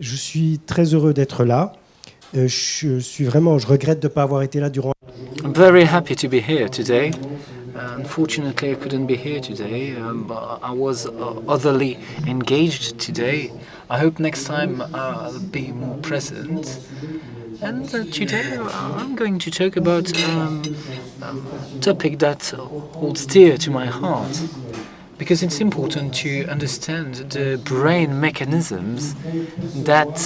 Je suis très heureux d'être là. Je regrette de ne pas avoir été là durant. I'm very happy to be here today. Unfortunately, I couldn't be here today. But I was otherly engaged today. I hope next time I'll be more present. And today I'm going to talk about a topic that holds dear to my heart, because it's important to understand the brain mechanisms that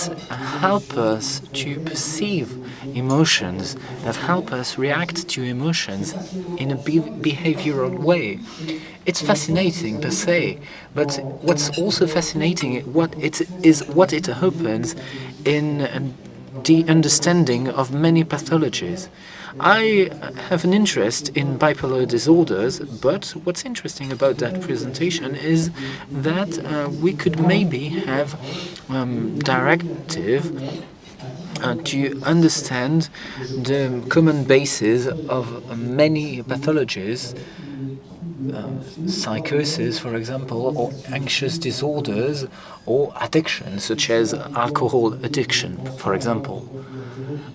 help us to perceive emotions, that help us react to emotions in a behavioral way. It's fascinating per se, but what's also fascinating what it opens in the understanding of many pathologies. I have an interest in bipolar disorders, but what's interesting about that presentation is that we could maybe have directive to understand the common basis of many pathologies, psychosis, for example, or anxious disorders, or addictions, such as alcohol addiction, for example.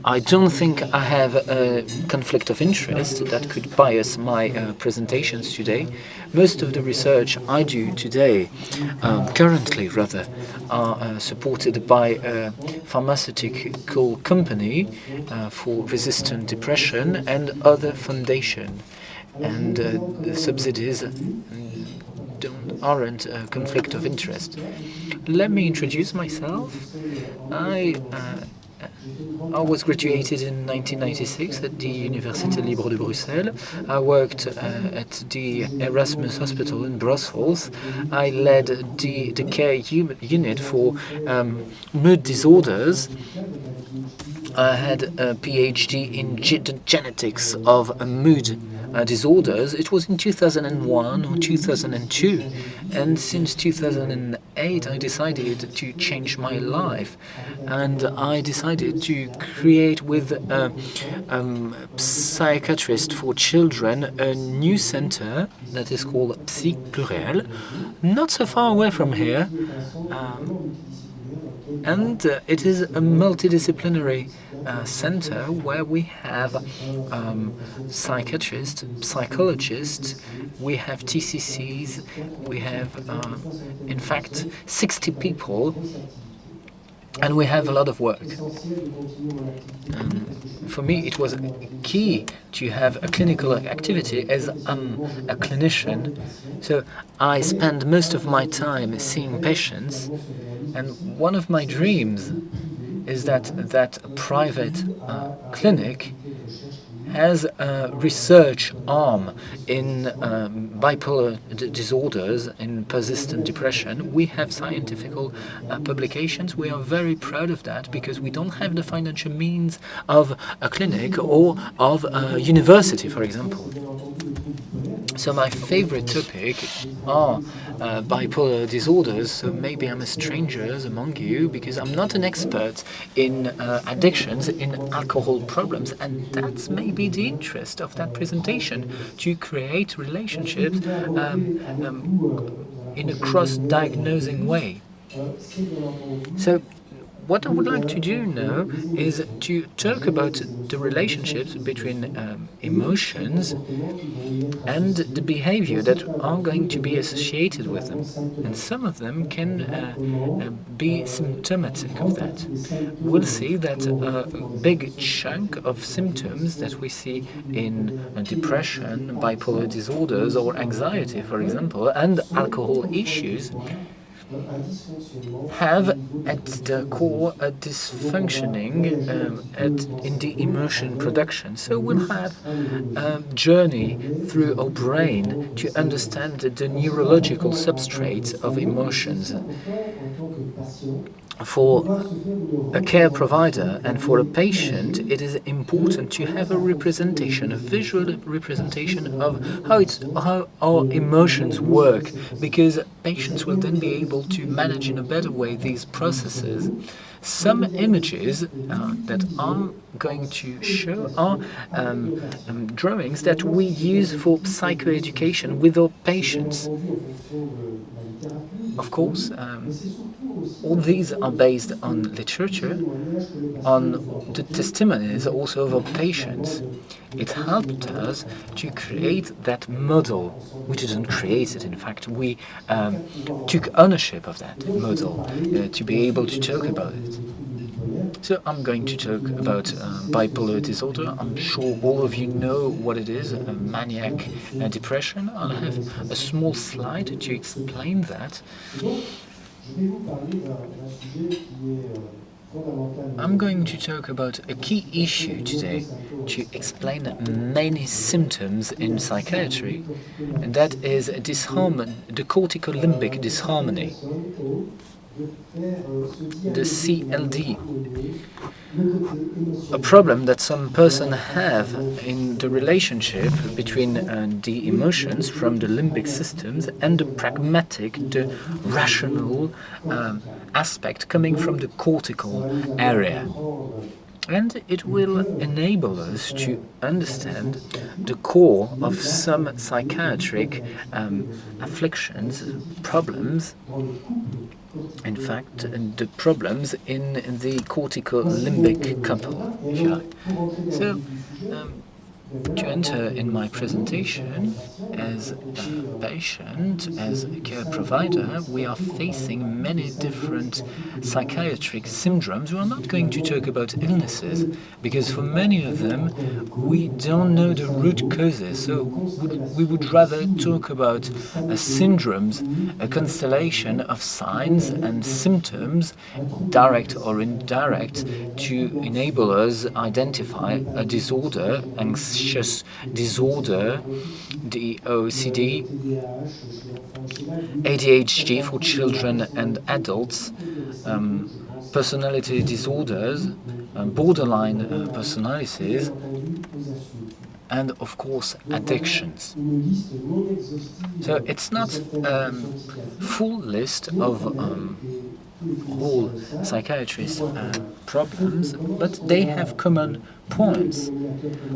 I don't think I have a conflict of interest that could bias my presentations today. Most of the research I do today, currently rather, are supported by a pharmaceutical company for resistant depression and other foundation. And the subsidies aren't a conflict of interest. Let me introduce myself. I was graduated in 1996 at the Université Libre de Bruxelles. I worked at the Erasmus Hospital in Brussels. I led the care unit for mood disorders. I had a PhD in genetics of mood disorders. It was in 2001 or 2002, and since 2008 I decided to change my life, and I decided to create with a psychiatrist for children a new center that is called Psy Pluriel, not so far away from here, and it is a multidisciplinary center where we have psychiatrists, psychologists, we have TCCs, we have in fact 60 people, and we have a lot of work. For me, it was key to have a clinical activity as I'm a clinician. So I spend most of my time seeing patients, and one of my dreams is that private clinic has a research arm in bipolar disorders, in persistent depression. We have scientific publications. We are very proud of that because we don't have the financial means of a clinic or of a university, for example. So my favorite topic are bipolar disorders, so maybe I'm a stranger among you because I'm not an expert in addictions, in alcohol problems, and that's maybe the interest of that presentation, to create relationships in a cross-diagnosing way. So what I would like to do now is to talk about the relationships between emotions and the behavior that are going to be associated with them. And some of them can be symptomatic of that. We'll see that a big chunk of symptoms that we see in depression, bipolar disorders, or anxiety, for example, and alcohol issues have at the core a dysfunctioning in the emotion production. So we'll have a journey through our brain to understand the neurological substrates of emotions. For a care provider and for a patient, it is important to have a representation, a visual representation of how our emotions work, because patients will then be able to manage in a better way these processes. Some images that I'm going to show are drawings that we use for psychoeducation with our patients. Of course, all these are based on literature, on the testimonies also of our patients. It helped us to create that model. We didn't create it, in fact, we took ownership of that model to be able to talk about it. So I'm going to talk about bipolar disorder. I'm sure all of you know what it is, maniac depression. I'll have a small slide to explain that. I'm going to talk about a key issue today to explain many symptoms in psychiatry, and that is the cortico-limbic disharmony, the CLD. A problem that some person have in the relationship between the emotions from the limbic systems and the pragmatic, the rational aspect coming from the cortical area. And it will enable us to understand the core of some psychiatric afflictions, problems. In fact, the problems in the cortico-limbic couple, if you like. So, to enter in my presentation, as a patient, as a care provider, we are facing many different psychiatric syndromes. We are not going to talk about illnesses, because for many of them, we don't know the root causes. So we would rather talk about syndromes, a constellation of signs and symptoms, direct or indirect, to enable us identify a disorder, anxious disorder, the OCD, ADHD for children and adults, personality disorders, borderline personalities, and of course addictions. So it's not a full list of all psychiatrists' problems, but they have common points.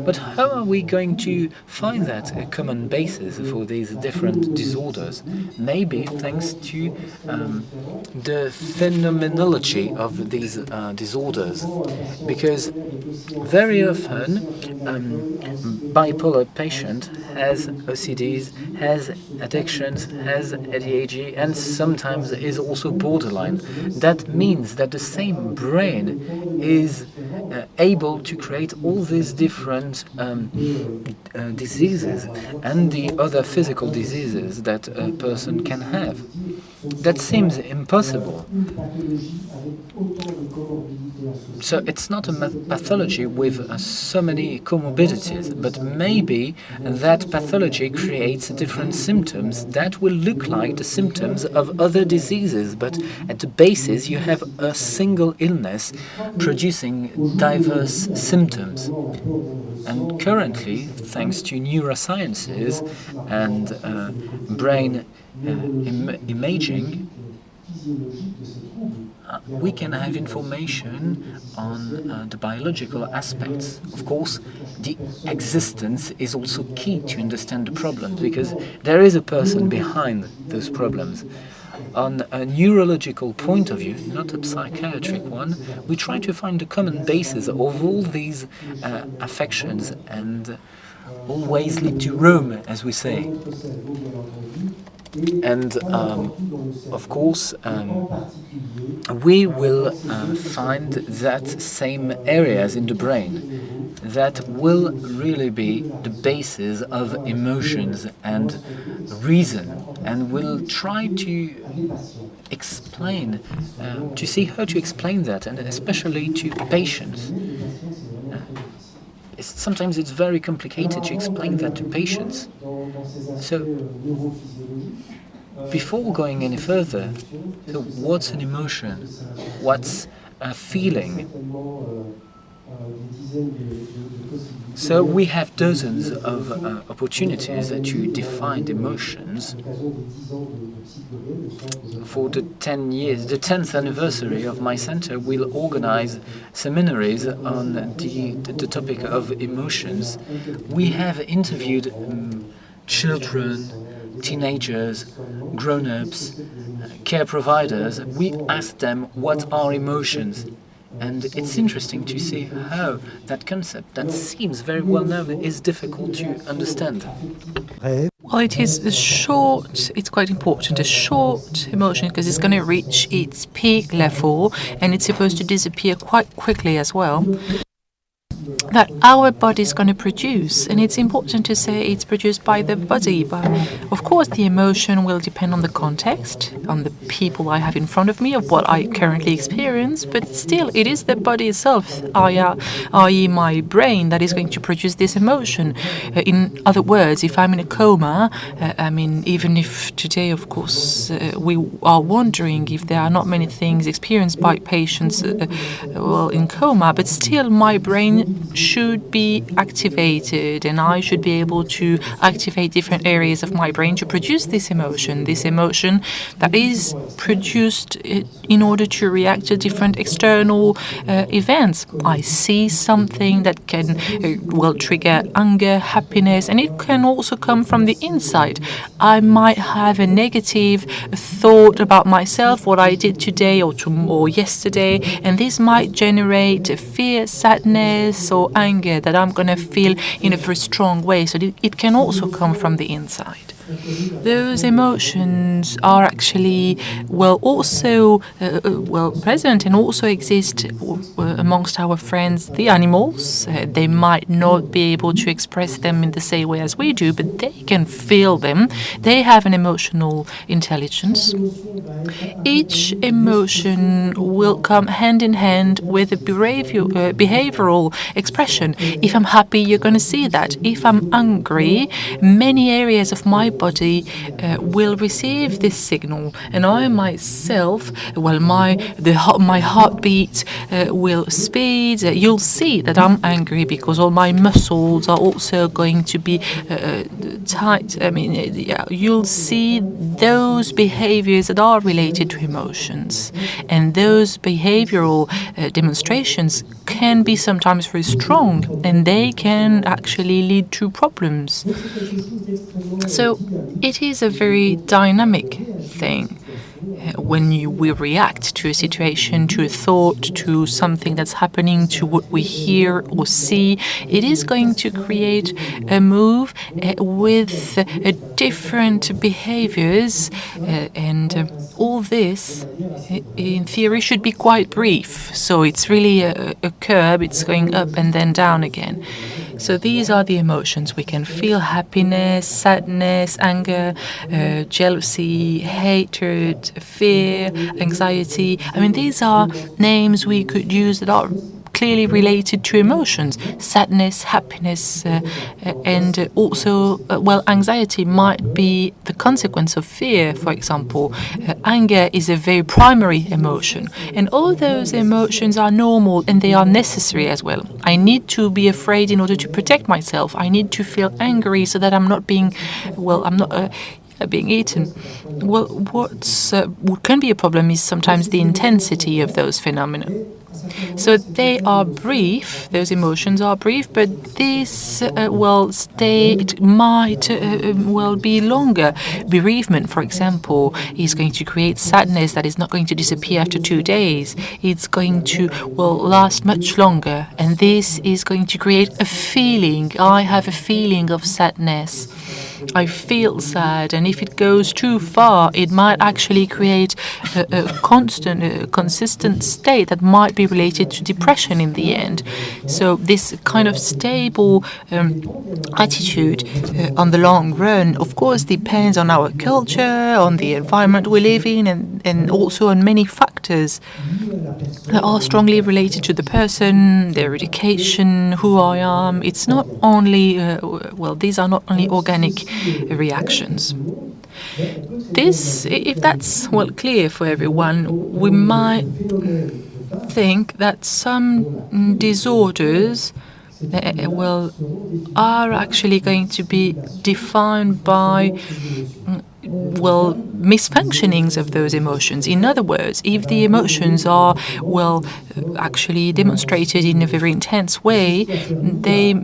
But how are we going to find that a common basis for these different disorders? Maybe thanks to the phenomenology of these disorders, because very often bipolar patient has OCDs, has addictions, has ADHD, and sometimes is also borderline. That means that the same brain is able to create all these different diseases and the other physical diseases that a person can have. That seems impossible. So it's not a pathology with so many comorbidities, but maybe that pathology creates different symptoms that will look like the symptoms of other diseases, but at the basis you have a single illness producing diverse symptoms. And currently, thanks to neurosciences and brain imaging, we can have information on the biological aspects. Of course, the existence is also key to understand the problems, because there is a person behind those problems. On a neurological point of view, not a psychiatric one, we try to find the common basis of all these affections, and always lead to Rome, as we say. And of course, we will find that same areas in the brain that will really be the basis of emotions and reason, and we'll try to explain, to see how to explain that, and especially to patients. Sometimes it's very complicated to explain that to patients. So, before going any further, so what's an emotion? What's a feeling? So we have dozens of opportunities to define emotions. For the 10th anniversary of my center, we'll organize seminaries on the topic of emotions. We have interviewed children, teenagers, grown-ups, care providers, we ask them what are emotions. And it's interesting to see how that concept, that seems very well known, is difficult to understand. Well, it is a short, it's quite important, a short emotion because it's going to reach its peak level and it's supposed to disappear quite quickly as well, that our body is going to produce. And it's important to say it's produced by the body. But of course, the emotion will depend on the context, on the people I have in front of me, of what I currently experience. But still, it is the body itself, i.e. my brain, that is going to produce this emotion. In other words, if I'm in a coma, even if today, of course, we are wondering if there are not many things experienced by patients in coma, but still my brain should be activated and I should be able to activate different areas of my brain to produce this emotion that is produced in order to react to different external events. I see something that can trigger anger, happiness, and it can also come from the inside. I might have a negative thought about myself, what I did today or yesterday, and this might generate fear, sadness, or anger that I'm going to feel in a very strong way. So it can also come from the inside. Those emotions are actually present and also exist amongst our friends, the animals. They might not be able to express them in the same way as we do, but they can feel them. They have an emotional intelligence. Each emotion will come hand in hand with a behavioral expression. If I'm happy, you're going to see that. If I'm angry, many areas of my body will receive this signal, and I myself, my heartbeat will speed. You'll see that I'm angry because all my muscles are also going to be tight. You'll see those behaviors that are related to emotions, and those behavioral demonstrations can be sometimes very strong, and they can actually lead to problems. So it is a very dynamic thing. When we react to a situation, to a thought, to something that's happening, to what we hear or see, it is going to create a move with different behaviors, and all this, in theory, should be quite brief. So it's really a curve, it's going up and then down again. So these are the emotions. We can feel happiness, sadness, anger, jealousy, hatred, fear, anxiety. These are names we could use that are clearly related to emotions. Sadness, happiness, and also, anxiety might be the consequence of fear, for example. Anger is a very primary emotion, and all those emotions are normal and they are necessary as well. I need to be afraid in order to protect myself. I need to feel angry so that I'm not being eaten. What can be a problem is sometimes the intensity of those phenomena. So they are brief, those emotions are brief, but this state might be longer. Bereavement, for example, is going to create sadness that is not going to disappear after 2 days. It's going to last much longer, and this is going to create a feeling. I have a feeling of sadness. I feel sad, and if it goes too far, it might actually create a consistent state that might be related to depression in the end. So this kind of stable attitude on the long run, of course, depends on our culture, on the environment we live in, and also on many factors that are strongly related to the person, their education, who I am. It's not only, these are not only organic reactions. This, if that's clear for everyone, we might think that some disorders are actually going to be defined by misfunctionings of those emotions. In other words, if the emotions are actually demonstrated in a very intense way, they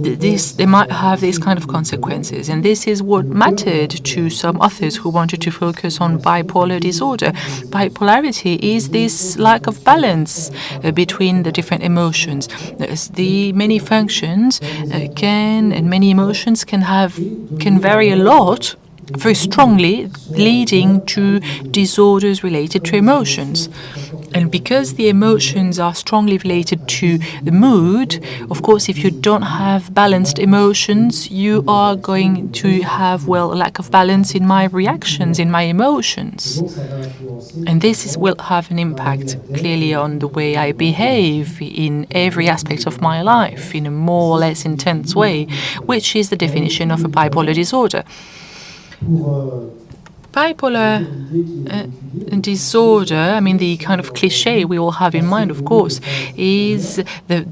they might have these kind of consequences. And this is what mattered to some authors who wanted to focus on bipolar disorder. Bipolarity is this lack of balance between the different emotions. The many functions and many emotions can vary a lot, very strongly, leading to disorders related to emotions. And because the emotions are strongly related to the mood, of course, if you don't have balanced emotions, you are going to have, a lack of balance in my reactions, in my emotions. And this will have an impact clearly on the way I behave in every aspect of my life in a more or less intense way, which is the definition of a bipolar disorder. Bipolar disorder, I mean, the kind of cliche we all have in mind, of course, is the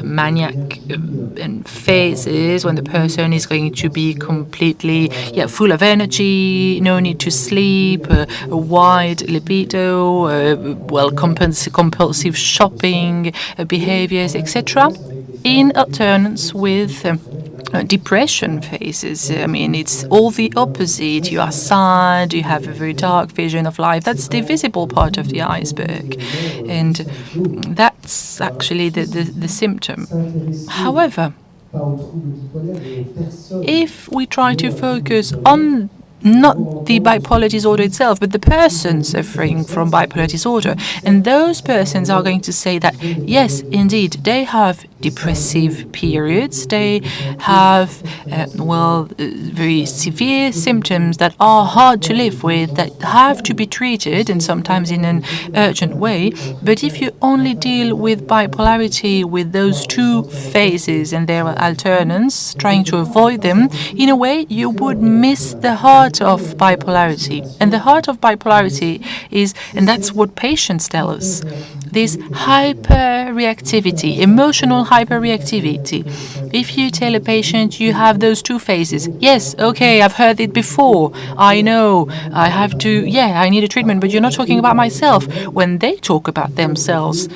maniac and phases when the person is going to be completely full of energy, no need to sleep, a wide libido, compulsive shopping behaviors, etc., in alternance with depression phases. I mean, it's all the opposite. You are sad, you have a very dark vision of life. That's the visible part of the iceberg. And that's actually the symptom. However, if we try to focus on not the bipolar disorder itself, but the person suffering from bipolar disorder. And those persons are going to say that, yes, indeed, they have depressive periods. They have, very severe symptoms that are hard to live with, that have to be treated, and sometimes in an urgent way. But if you only deal with bipolarity with those two phases and their alternance, trying to avoid them, in a way, you would miss the heart of bipolarity. And the heart of bipolarity is, and that's what patients tell us, this hyperreactivity, emotional hyperreactivity. If you tell a patient you have those two phases, yes, okay, I've heard it before, I know, I need a treatment, but you're not talking about myself. When they talk about themselves,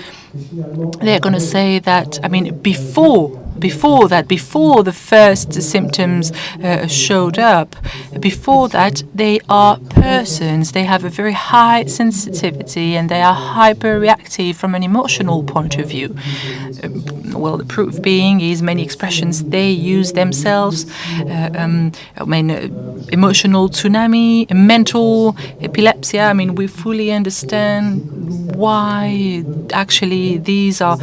they're going to say that, before the first symptoms showed up, before that, they are persons. They have a very high sensitivity and they are hyperreactive from an emotional point of view. The proof being is many expressions they use themselves. Emotional tsunami, mental epilepsy. We fully understand why actually these are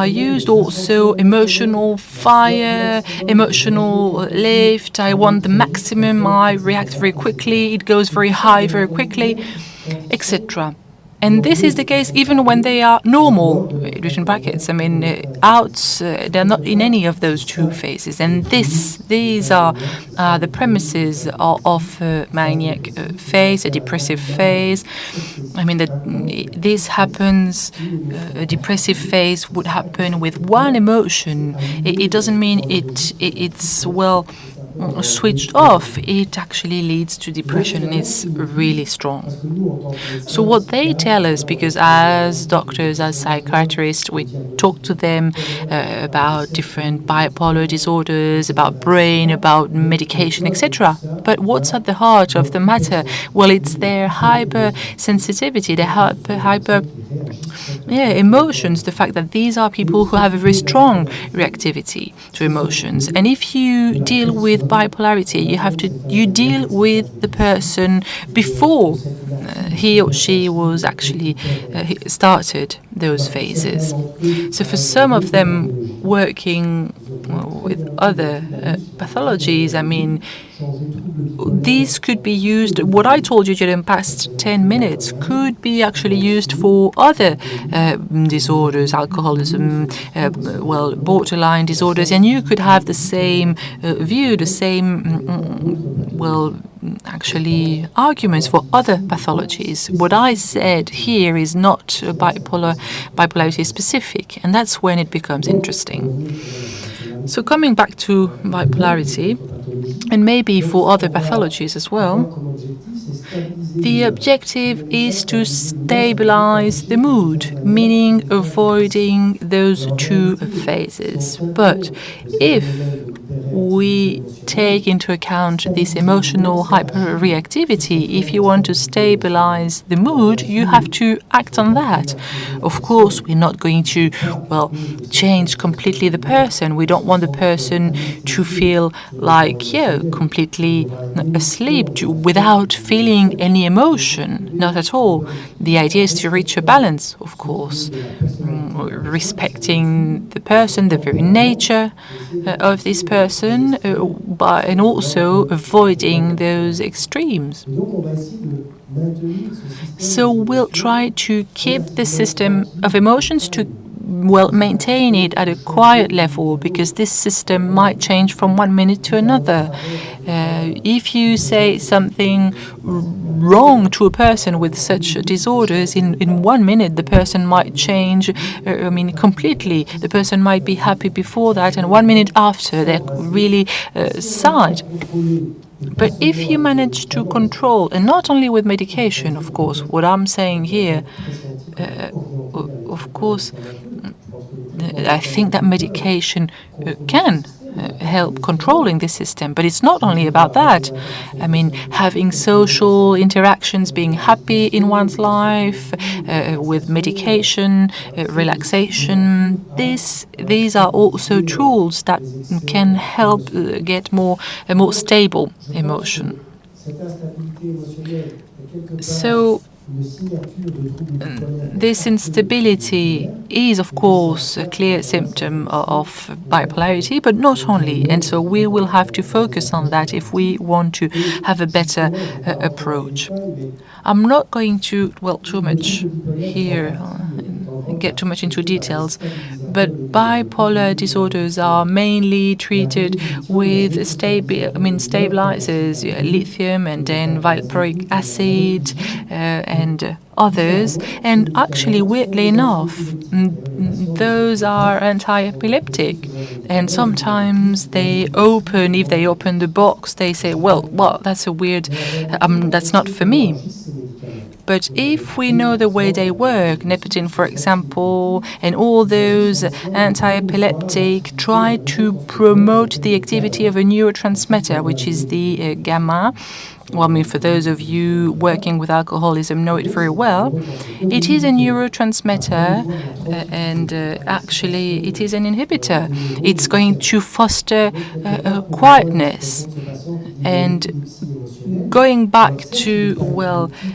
used. Also, emotional fire, emotional lift. I want the maximum. I react very quickly. It goes very high very quickly, etc. And this is the case even when they are normal, between brackets. They're not in any of those two phases. And these are the premises of a maniac phase, a depressive phase. This happens, a depressive phase would happen with one emotion. It doesn't mean it's switched off. It actually leads to depression, and it's really strong. So what they tell us, because as doctors, as psychiatrists, we talk to them about different bipolar disorders, about brain, about medication, etc. But what's at the heart of the matter? Well, it's their hypersensitivity, their hyper emotions, the fact that these are people who have a very strong reactivity to emotions. And if you deal with bipolarity, you deal with the person before he or she was actually started those phases. So for some of them working with other pathologies, these could be used, what I told you during the past 10 minutes could be actually used for other disorders, alcoholism, borderline disorders, and you could have the same view, the same, arguments for other pathologies. What I said here is not bipolarity specific, and that's when it becomes interesting. So coming back to bipolarity, and maybe for other pathologies as well, The objective is to stabilize the mood, meaning avoiding those two phases. But if we take into account this emotional hyperreactivity, if you want to stabilize the mood, you have to act on that. Of course, we're not going to, change completely the person. We don't want the person to feel like, completely asleep without feeling any emotion. Not at all. The idea is to reach a balance, of course, respecting the person, the very nature of this person, and also avoiding those extremes. So we'll try to keep the system of emotions to maintain it at a quiet level, because this system might change from 1 minute to another. If you say something wrong to a person with such disorders, in 1 minute the person might change, completely. The person might be happy before that, and 1 minute after they're really sad. But if you manage to control, and not only with medication, of course, what I'm saying here, of course, I think that medication can help controlling the system, but it's not only about that. Having social interactions, being happy in one's life, with medication, relaxation, these are also tools that can help get a more stable emotion. So this instability is, of course, a clear symptom of bipolarity, but not only. And so we will have to focus on that if we want to have a better approach. I'm not going to dwell too much here, get too much into details, but bipolar disorders are mainly treated with stabilizers, lithium and then valproic acid and others. And actually, weirdly enough, those are anti-epileptic. And sometimes if they open the box, they say, that's a weird, that's not for me. But if we know the way they work, Nepotine, for example, and all those anti-epileptic try to promote the activity of a neurotransmitter, which is the gamma. For those of you working with alcoholism know it very well. It is a neurotransmitter, and actually it is an inhibitor. It's going to foster quietness. And going back to,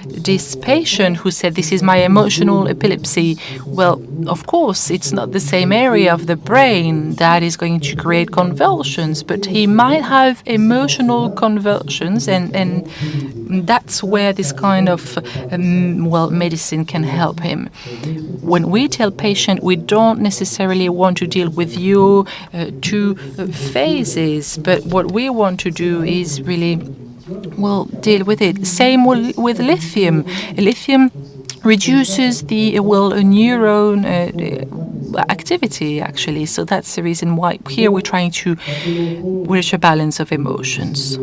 this patient who said, this is my emotional epilepsy, of course, it's not the same area of the brain that is going to create convulsions, but he might have emotional convulsions, and that's where this kind of, medicine can help him. When we tell patient, we don't necessarily want to deal with your two phases, but what we want to do is really deal with it. Same with lithium. Lithium reduces the neuron activity, actually. So that's the reason why here we're trying to reach a balance of emotions.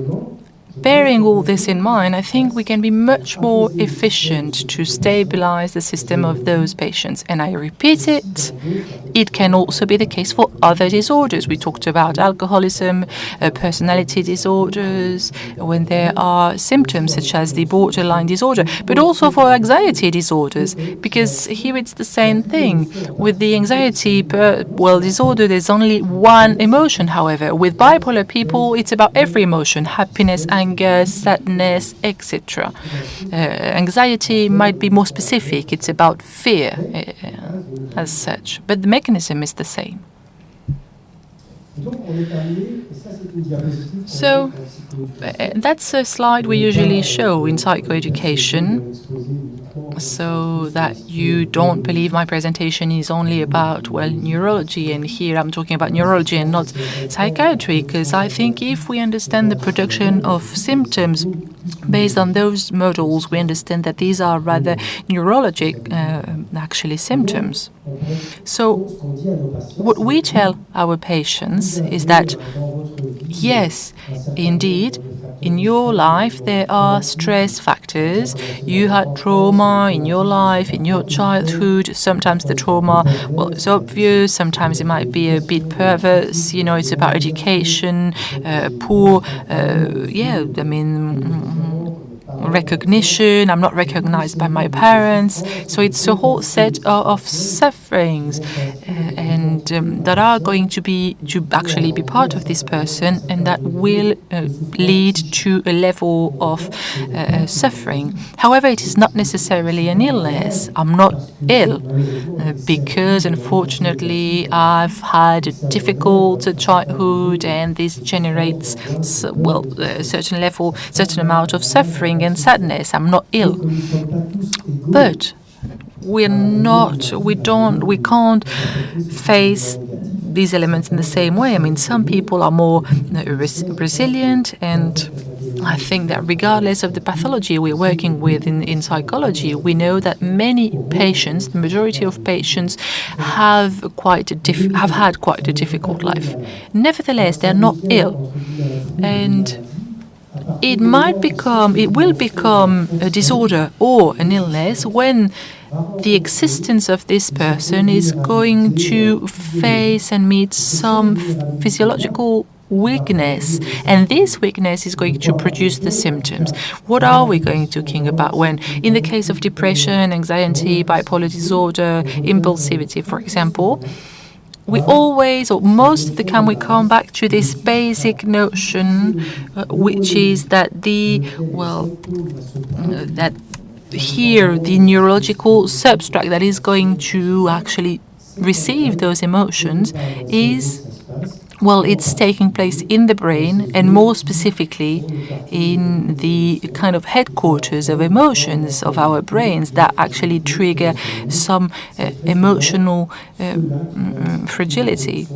Bearing all this in mind, I think we can be much more efficient to stabilize the system of those patients. And I repeat it can also be the case for other disorders. We talked about alcoholism, personality disorders, when there are symptoms such as the borderline disorder, but also for anxiety disorders, because here it's the same thing. With the anxiety disorder, there's only one emotion. However, with bipolar people, it's about every emotion: happiness, anger, sadness, etc. Anxiety might be more specific. It's about fear as such, but the mechanism is the same. So that's a slide we usually show in psychoeducation, so that you don't believe my presentation is only about, neurology. And here I'm talking about neurology and not psychiatry, because I think if we understand the production of symptoms based on those models, we understand that these are rather neurologic, actually, symptoms. So what we tell our patients is that, yes, indeed, in your life there are stress factors. You had trauma in your life, in your childhood. Sometimes the trauma, well, is obvious. Sometimes it might be a bit perverse. You know, it's about education, poor, recognition. I'm not recognized by my parents. So it's a whole set of sufferings that are going to actually be part of this person, and that will lead to a level of suffering. However, it is not necessarily an illness. I'm not ill because, unfortunately, I've had a difficult childhood, and this generates a certain amount of suffering and sadness. I'm not ill, but we can't face these elements in the same way. I mean, some people are more resilient, and I think that regardless of the pathology we're working with in psychology, we know that many patients, the majority of patients, have had quite a difficult life. Nevertheless, they're not ill, and it will become a disorder or an illness when the existence of this person is going to face and meet some physiological weakness, and this weakness is going to produce the symptoms. What are we going to talk about when, in the case of depression, anxiety, bipolar disorder, impulsivity, for example, we always, or most of the time, we come back to this basic notion, which is that here the neurological substrate that is going to actually receive those emotions is, it's taking place in the brain, and more specifically in the kind of headquarters of emotions of our brains that actually trigger some emotional fragility.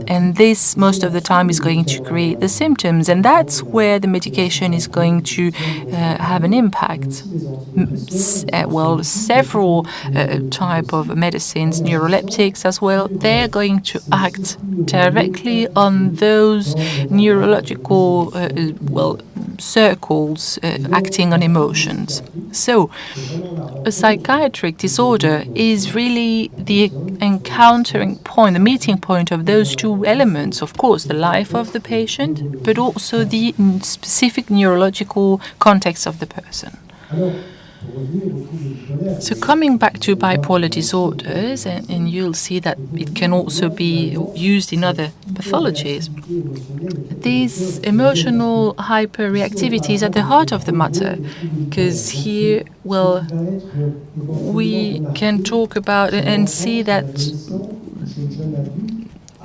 And this, most of the time, is going to create the symptoms, and that's where the medication is going to have an impact. Several type of medicines, neuroleptics as well, they're going to act directly on those neurological circles acting on emotions. So a psychiatric disorder is really the encountering point, the meeting point of those two elements, of course, the life of the patient, but also the specific neurological context of the person. So coming back to bipolar disorders, and you'll see that it can also be used in other pathologies, these emotional hyperreactivity is at the heart of the matter, because here, we can talk about and see that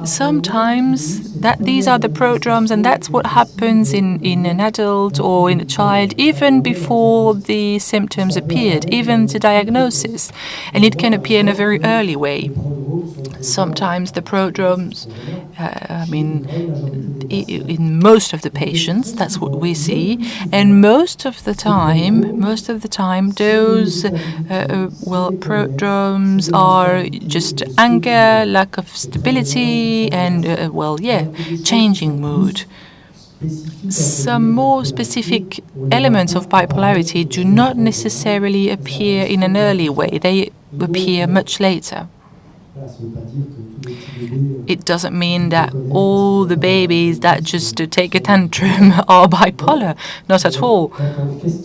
sometimes that these are the prodromes, and that's what happens in an adult or in a child even before the symptoms appeared, even the diagnosis, and it can appear in a very early way. Sometimes the prodromes, in most of the patients, that's what we see, and most of the time, those prodromes are just anger, lack of stability, and changing mood. Some more specific elements of bipolarity do not necessarily appear in an early way; they appear much later. It doesn't mean that all the babies that just take a tantrum are bipolar, not at all.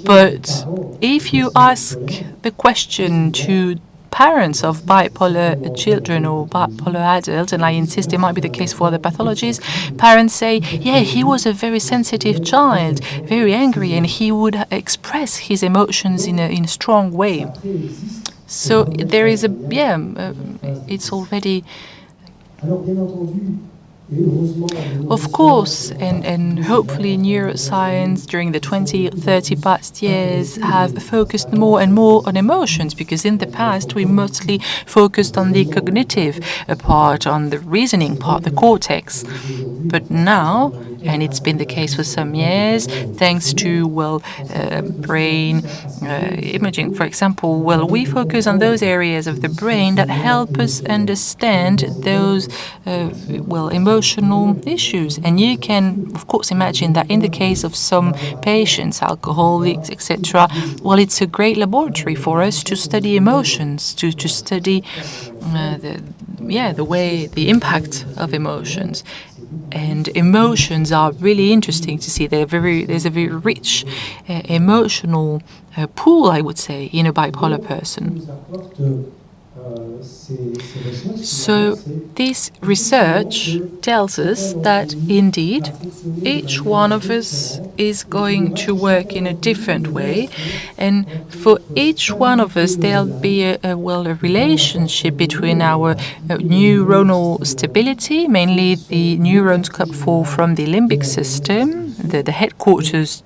But if you ask the question to parents of bipolar children or bipolar adults, and I insist it might be the case for other pathologies, parents say, yeah, he was a very sensitive child, very angry, and he would express his emotions in a strong way. So there is it's already, of course, and hopefully neuroscience during the 20, 30 past years have focused more and more on emotions, because in the past we mostly focused on the cognitive part, on the reasoning part, the cortex. But now and it's been the case for some years, thanks to, brain imaging, for example. Well, we focus on those areas of the brain that help us understand those, emotional issues. And you can, of course, imagine that in the case of some patients, alcoholics, etc., well, it's a great laboratory for us to study emotions, to study the impact of emotions. And emotions are really interesting to see. There's a very rich emotional pool, I would say, in a bipolar person. So this research tells us that indeed each one of us is going to work in a different way, and for each one of us there'll be a relationship between our neuronal stability, mainly the neurons come from the limbic system, the headquarters,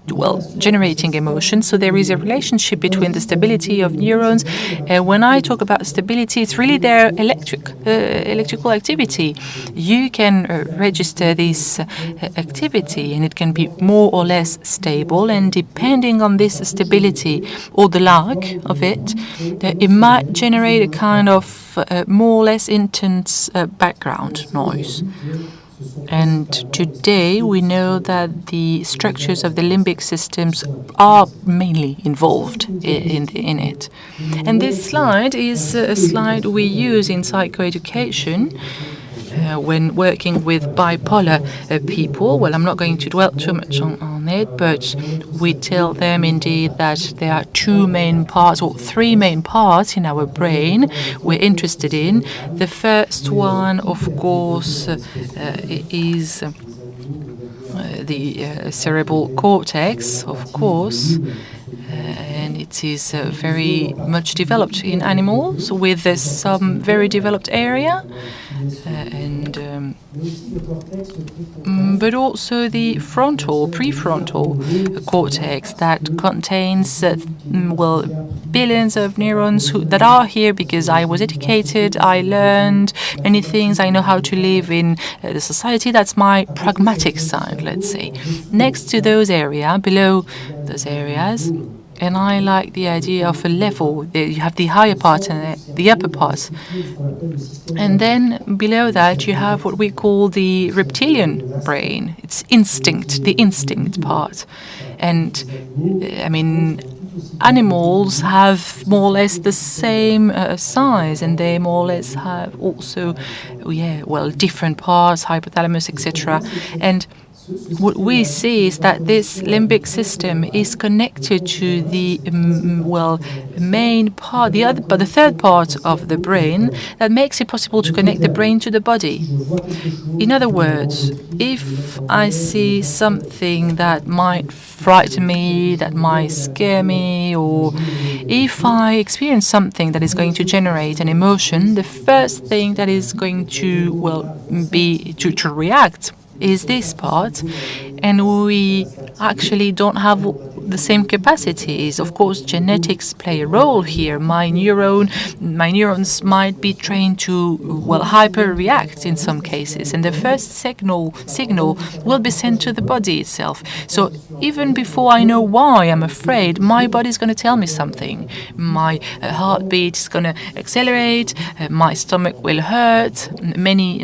generating emotions. So there is a relationship between the stability of neurons. When I talk about stability, it's really their electrical activity. You can register this activity, and it can be more or less stable. And depending on this stability or the lack of it, it might generate a kind of more or less intense background noise. And today we know that the structures of the limbic systems are mainly involved in it. And this slide is a slide we use in psychoeducation when working with bipolar people. Well, I'm not going to dwell too much on it, but we tell them indeed that there are two main parts or three main parts in our brain we're interested in. The first one, of course, is the cerebral cortex, of course. And it is very much developed in animals with some very developed area. But also the prefrontal cortex that contains, billions of neurons that are here because I was educated, I learned many things, I know how to live in the society. That's my pragmatic side, let's say. Next to those areas, below those areas, and I like the idea of a level. You have the higher part and the upper part. And then below that, you have what we call the reptilian brain. It's the instinct part. And, animals have more or less the same size, and they more or less have also, different parts, hypothalamus, etc. And what we see is that this limbic system is connected to the main part, the third part of the brain that makes it possible to connect the brain to the body. In other words, if I see something that might frighten me, that might scare me, or if I experience something that is going to generate an emotion, the first thing that is going to be to react is this part, and we actually don't have the same capacities. Of course, genetics play a role here. My neurons might be trained to hyper-react in some cases, and the first signal will be sent to the body itself. So even before I know why I'm afraid, my body's going to tell me something. My heartbeat is going to accelerate, my stomach will hurt, many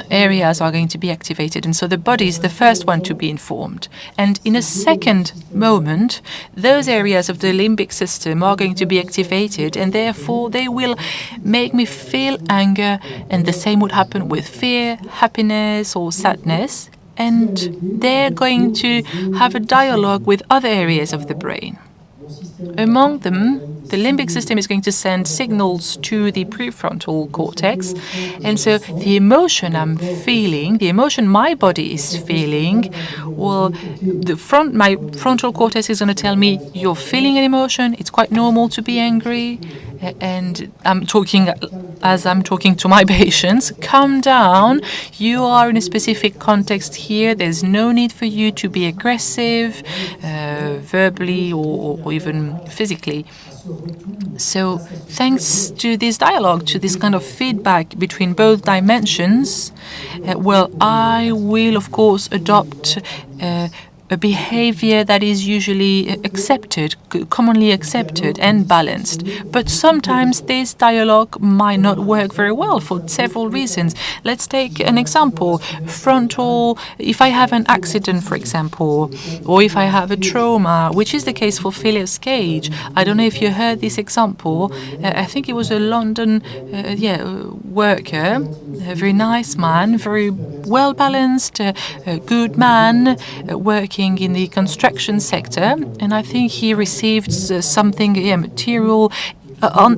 areas are going to be activated, and so the body is the first one to be informed. And in a second moment, those areas of the limbic system are going to be activated, and therefore they will make me feel anger, and the same would happen with fear, happiness, or sadness, and they're going to have a dialogue with other areas of the brain. Among them, the limbic system is going to send signals to the prefrontal cortex. And so the emotion I'm feeling, the emotion my body is feeling, my frontal cortex is going to tell me, you're feeling an emotion, it's quite normal to be angry. And I'm talking to my patients, calm down, you are in a specific context here, there's no need for you to be aggressive, verbally or even physically. So thanks to this dialogue, to this kind of feedback between both dimensions, I will, of course, adopt a behavior that is usually accepted, commonly accepted and balanced. But sometimes this dialogue might not work very well for several reasons. Let's take an example. Frontal, if I have an accident, for example, or if I have a trauma, which is the case for Phyllis Cage. I don't know if you heard this example. I think it was a London worker, a very nice man, very well-balanced, a good man, working in the construction sector, and I think he received something material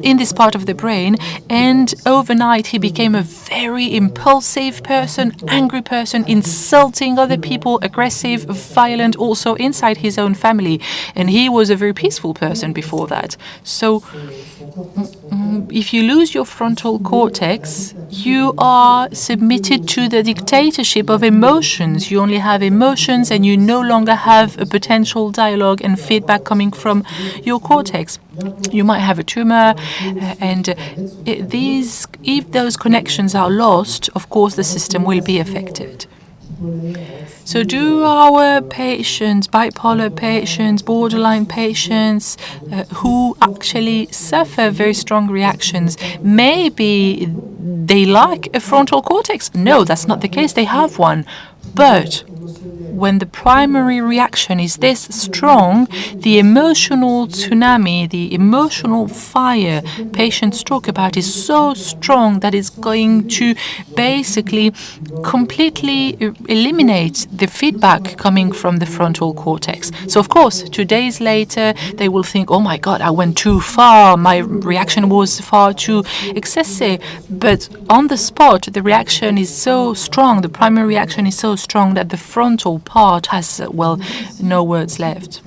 in this part of the brain, and overnight he became a very impulsive person, angry person, insulting other people, aggressive, violent, also inside his own family, and he was a very peaceful person before that. So if you lose your frontal cortex, you are submitted to the dictatorship of emotions. You only have emotions and you no longer have a potential dialogue and feedback coming from your cortex. You might have a tumor, and if those connections are lost, of course the system will be affected. So do our patients, bipolar patients, borderline patients, who actually suffer very strong reactions, maybe they lack a frontal cortex? No, that's not the case. They have one. But when the primary reaction is this strong, the emotional tsunami, the emotional fire patients talk about is so strong that it's going to basically completely eliminate the feedback coming from the frontal cortex. So, of course, 2 days later, they will think, oh my God, I went too far. My reaction was far too excessive. But on the spot, the reaction is so strong, the primary reaction is so strong that the frontal part has, no words left.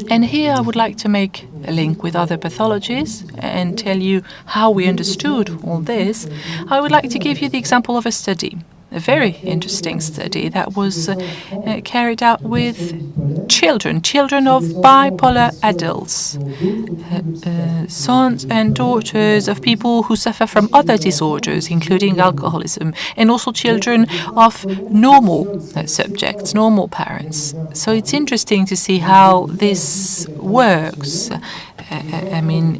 And here I would like to make a link with other pathologies and tell you how we understood all this. I would like to give you the example of a study, a very interesting study that was carried out with children of bipolar adults, sons and daughters of people who suffer from other disorders, including alcoholism, and also children of normal subjects, normal parents. So it's interesting to see how this works.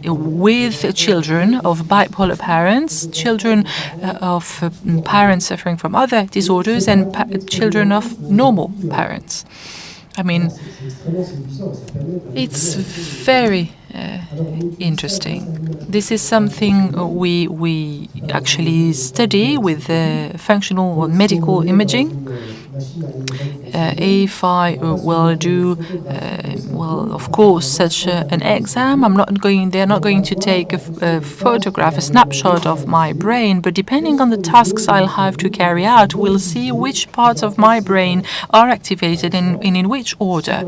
With children of bipolar parents, children of parents suffering from other disorders, and children of normal parents. It's very interesting. This is something we actually study with functional or medical imaging. If I will do, of course, such an exam, they're not going to take a photograph, a snapshot of my brain, but depending on the tasks I'll have to carry out, we'll see which parts of my brain are activated and in which order.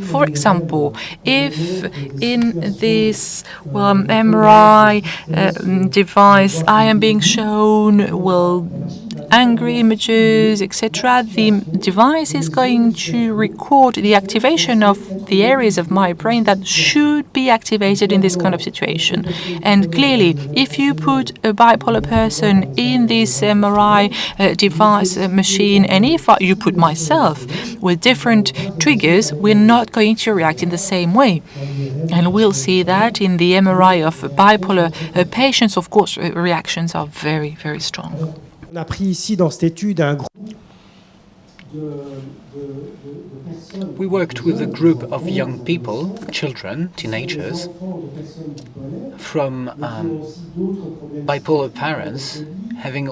For example, if in this MRI device I am being shown, angry images, etc., the device is going to record the activation of the areas of my brain that should be activated in this kind of situation. And clearly, if you put a bipolar person in this MRI device machine, and if you put myself with different triggers, we're not going to react in the same way. And we'll see that in the MRI of bipolar patients, of course, reactions are very, very strong. On a pris ici dans cette étude un groupe. We worked with a group of young people, children, teenagers, from bipolar parents having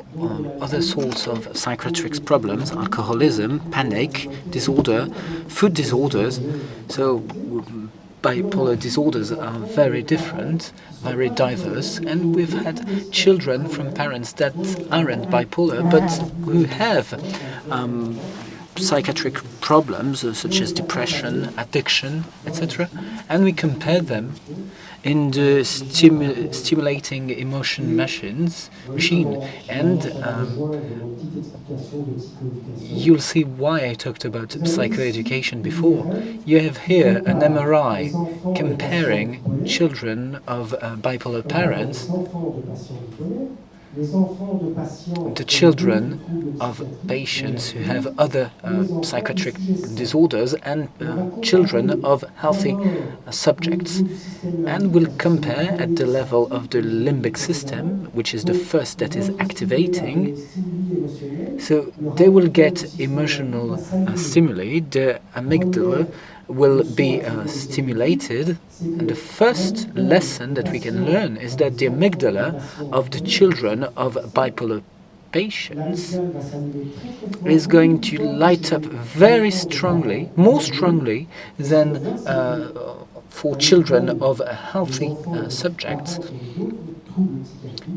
other sorts of psychiatric problems, alcoholism, panic disorder, food disorders. So bipolar disorders are very different, very diverse, and we've had children from parents that aren't bipolar but who have psychiatric problems such as depression, addiction, etc. And we compare them in the stimulating emotion machine, and you'll see why I talked about psychoeducation before. You have here an MRI comparing children of bipolar parents, the children of patients who have other psychiatric disorders, and children of healthy subjects. And we'll compare at the level of the limbic system, which is the first that is activating. So they will get emotional stimuli, the amygdala will be stimulated, and the first lesson that we can learn is that the amygdala of the children of bipolar patients is going to light up very strongly, more strongly than for children of healthy subjects.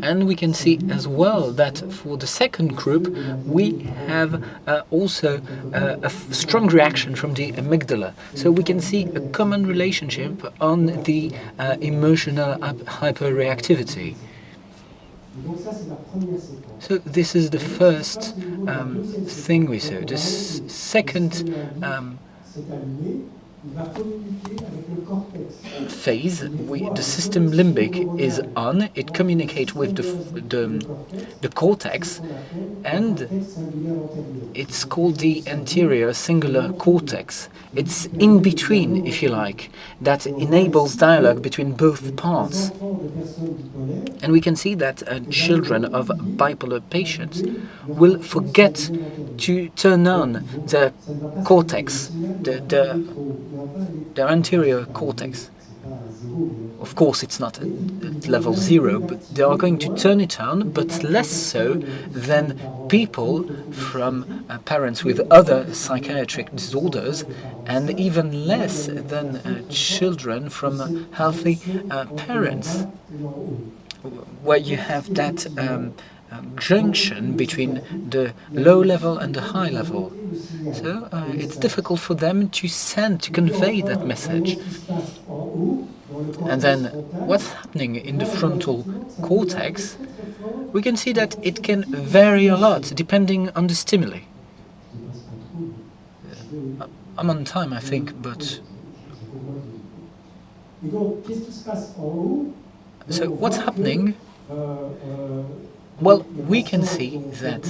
And we can see as well that for the second group we have also a strong reaction from the amygdala. So we can see a common relationship on the emotional hyperreactivity. So this is the first thing we saw. The second phase, the system limbic is on. It communicates with the cortex, and it's called the anterior singular cortex. It's in between, if you like, that enables dialogue between both parts. And we can see that children of bipolar patients will forget to turn on the cortex, their anterior cortex. Of course, it's not at level 0, but they are going to turn it on, but less so than people from parents with other psychiatric disorders, and even less than children from healthy parents, where you have that junction between the low level and the high level. So it's difficult for them to convey that message. And then what's happening in the frontal cortex, we can see that it can vary a lot depending on the stimuli. I'm on time, I think, but... So what's happening? Well, we can see that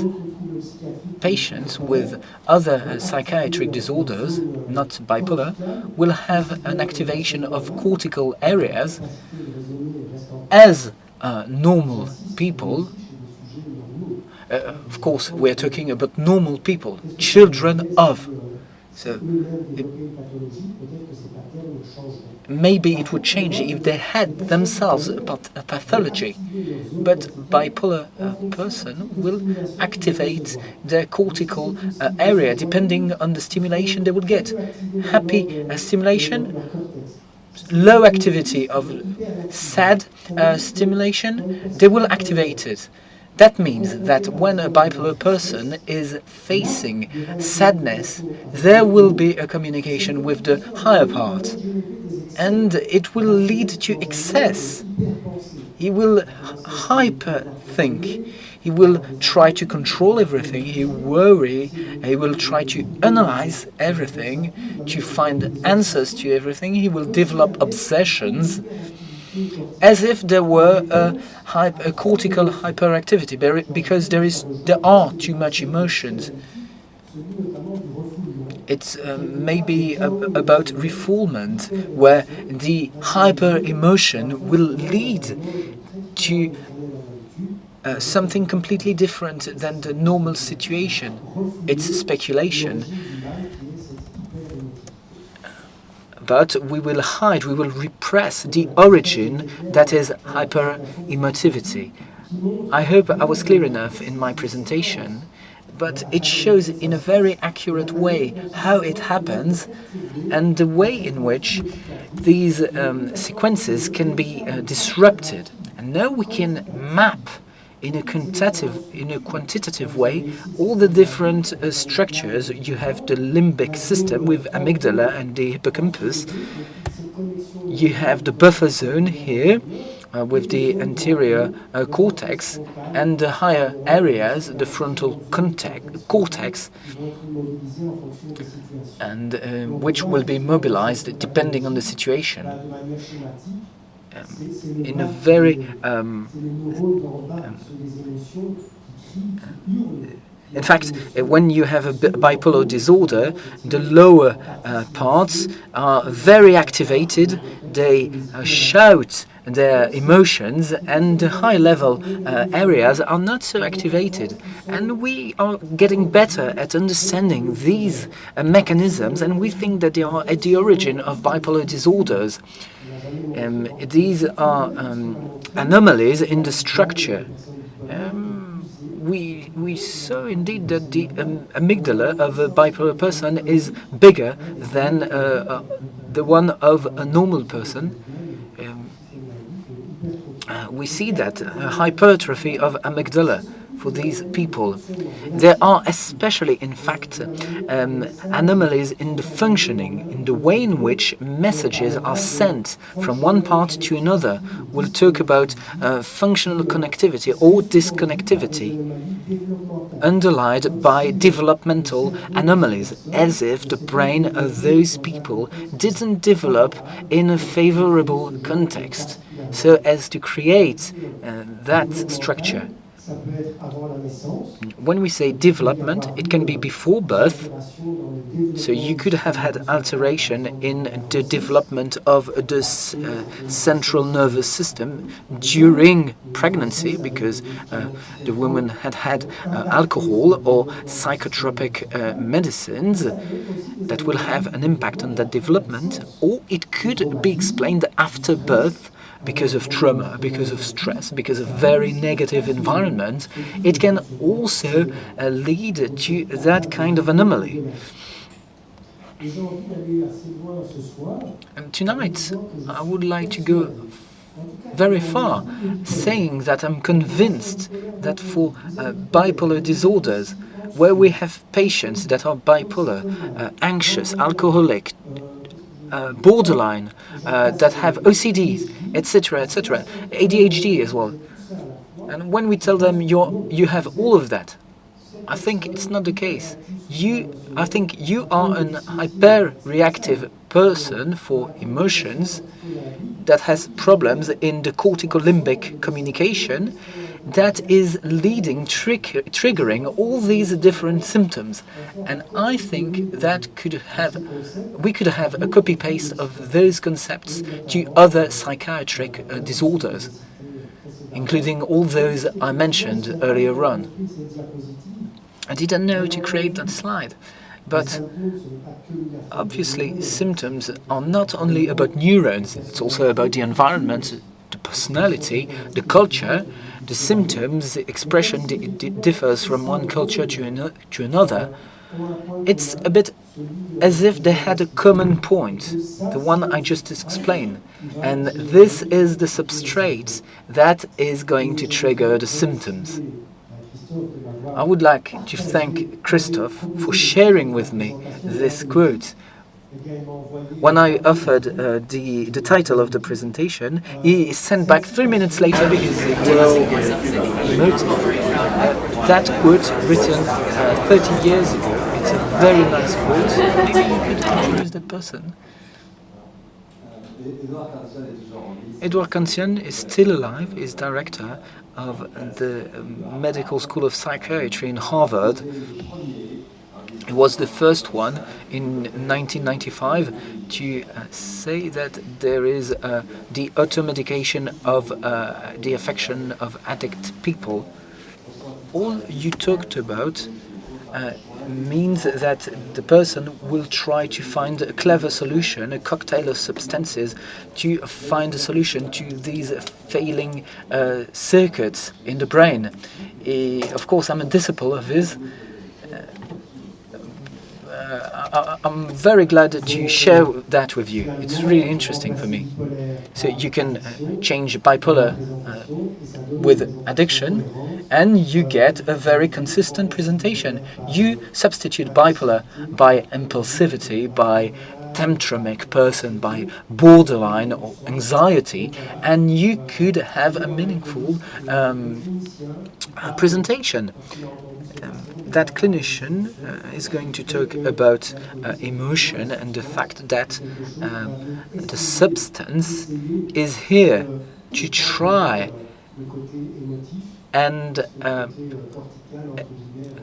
patients with other psychiatric disorders, not bipolar, will have an activation of cortical areas as normal people. Of course, we're talking about normal people, children of. So maybe it would change if they had themselves a pathology, but bipolar person will activate their cortical area depending on the stimulation they would get. Happy stimulation, low activity of sad stimulation, they will activate it. That means that when a bipolar person is facing sadness, there will be a communication with the higher part, and it will lead to excess. He will hyper-think. He will try to control everything. He worry. He will try to analyze everything, to find answers to everything. He will develop obsessions, as if there were a cortical hyperactivity, because there are too much emotions. It's maybe about refoulement, where the hyper emotion will lead to something completely different than the normal situation. It's speculation. But we will hide, we will repress the origin that is hyper-emotivity. I hope I was clear enough in my presentation, but it shows in a very accurate way how it happens and the way in which these sequences can be disrupted. And now we can map in a quantitative way, all the different structures. You have the limbic system with amygdala and the hippocampus. You have the buffer zone here with the anterior cortex, and the higher areas, the frontal cortex, and which will be mobilized depending on the situation. In a very in fact, when you have a bipolar disorder, the lower parts are very activated. They shout their emotions, and the high-level areas are not so activated. And we are getting better at understanding these mechanisms, and we think that they are at the origin of bipolar disorders. These are anomalies in the structure. We saw indeed that the amygdala of a bipolar person is bigger than the one of a normal person. We see that hypertrophy of amygdala for these people. There are especially, in fact, anomalies in the functioning, in the way in which messages are sent from one part to another. We'll talk about functional connectivity or disconnectivity, underlined by developmental anomalies, as if the brain of those people didn't develop in a favorable context, so as to create that structure. When we say development, it can be before birth, so you could have had alteration in the development of the central nervous system during pregnancy, because the woman had had alcohol or psychotropic medicines that will have an impact on that development, or it could be explained after birth, because of trauma, because of stress, because of very negative environment. It can also lead to that kind of anomaly. And tonight, I would like to go very far, saying that I'm convinced that for bipolar disorders, where we have patients that are bipolar, anxious, alcoholic, borderline, that have OCD, etc., etc., ADHD as well. And when we tell them you have all of that, I think it's not the case. I think you are an hyper-reactive person for emotions that has problems in the cortico-limbic communication that is leading, triggering all these different symptoms. And I think that we could have a copy-paste of those concepts to other psychiatric disorders, including all those I mentioned earlier on. I didn't know to create that slide, but obviously symptoms are not only about neurons, it's also about the environment, the personality, the culture. The symptoms, the expression differs from one culture to another. It's a bit as if they had a common point, the one I just explained. And this is the substrate that is going to trigger the symptoms. I would like to thank Christophe for sharing with me this quote. When I offered the title of the presentation, he sent back 3 minutes later because he wrote that quote written 30 years ago. It's a very nice quote. Maybe you could introduce that person. Edouard Cancian is still alive. He's director of the Medical School of Psychiatry in Harvard. He was the first one in 1995 to say that there is the automedication of the affection of addict people. All you talked about means that the person will try to find a clever solution, a cocktail of substances, to find a solution to these failing circuits in the brain. Of course, I'm a disciple of his. I'm very glad to share that with you. It's really interesting for me. So you can change bipolar with addiction, and you get a very consistent presentation. You substitute bipolar by impulsivity, by temperamic person, by borderline or anxiety, and you could have a meaningful presentation. That clinician is going to talk about emotion and the fact that the substance is here to try and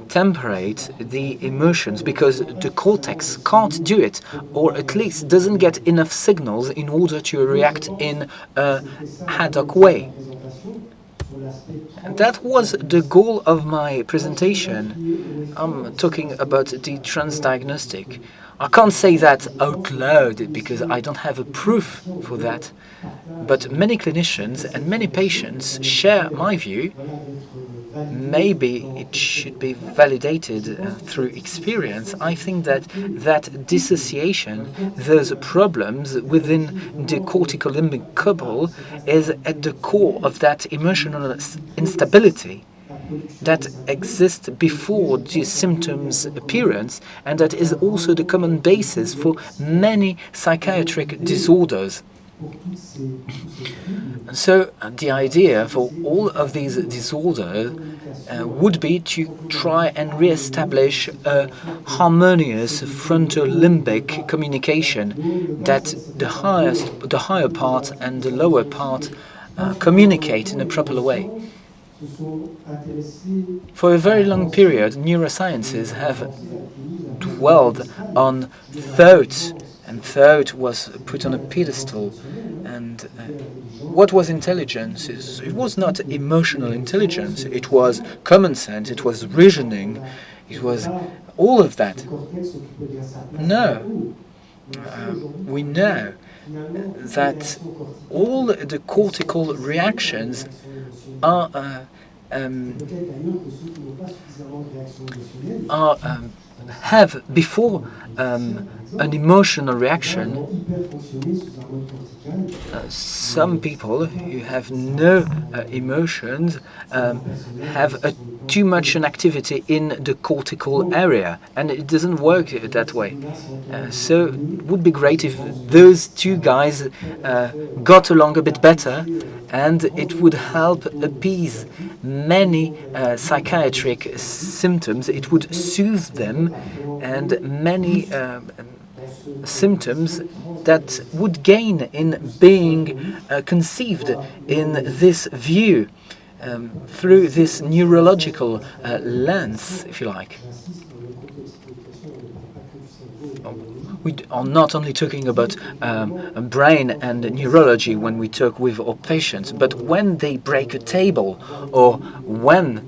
temperate the emotions, because the cortex can't do it, or at least doesn't get enough signals in order to react in a ad hoc way. That was the goal of my presentation. I'm talking about the transdiagnostic. I can't say that out loud because I don't have a proof for that. But many clinicians and many patients share my view. Maybe it should be validated through experience. I think that dissociation, those problems within the cortico-limbic couple, is at the core of that emotional instability that exists before the symptoms appearance, and that is also the common basis for many psychiatric disorders. So the idea for all of these disorders would be to try and re-establish a harmonious frontal-limbic communication, that the higher part and the lower part communicate in a proper way. For a very long period, neurosciences have dwelled on thought, and thought was put on a pedestal. And what was intelligence? It was not emotional intelligence. It was common sense. It was reasoning. It was all of that. No. We know that all the cortical reactions are have before an emotional reaction. Some people who have no emotions have too much an activity in the cortical area, and it doesn't work that way. So it would be great if those two guys got along a bit better, and it would help appease many psychiatric symptoms. It would soothe them, and many symptoms that would gain in being conceived in this view, through this neurological lens, if you like. We are not only talking about brain and neurology when we talk with our patients, but when they break a table, or when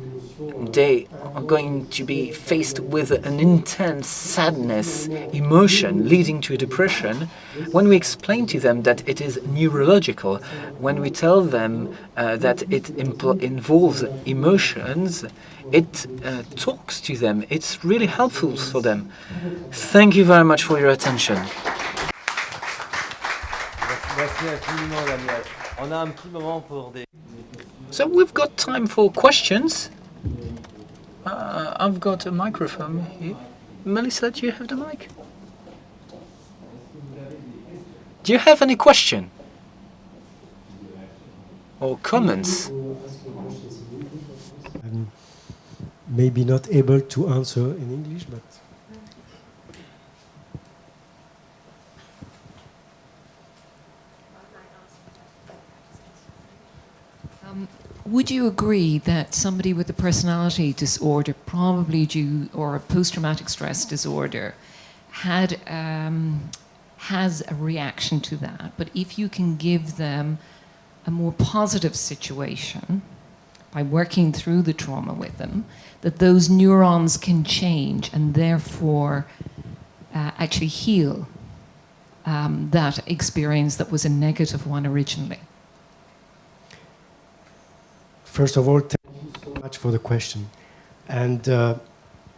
they are going to be faced with an intense sadness, emotion leading to depression, when we explain to them that it is neurological, when we tell them that it involves emotions, it talks to them. It's really helpful for them. Thank you very much for your attention. So we've got time for questions. I've got a microphone here. Melissa, do you have the mic? Do you have any question or comments? I'm maybe not able to answer in English, but would you agree that somebody with a personality disorder, probably due, or a post-traumatic stress disorder, has a reaction to that? But if you can give them a more positive situation by working through the trauma with them, that those neurons can change and therefore actually heal that experience that was a negative one originally? first of all, thank you so much for the question. And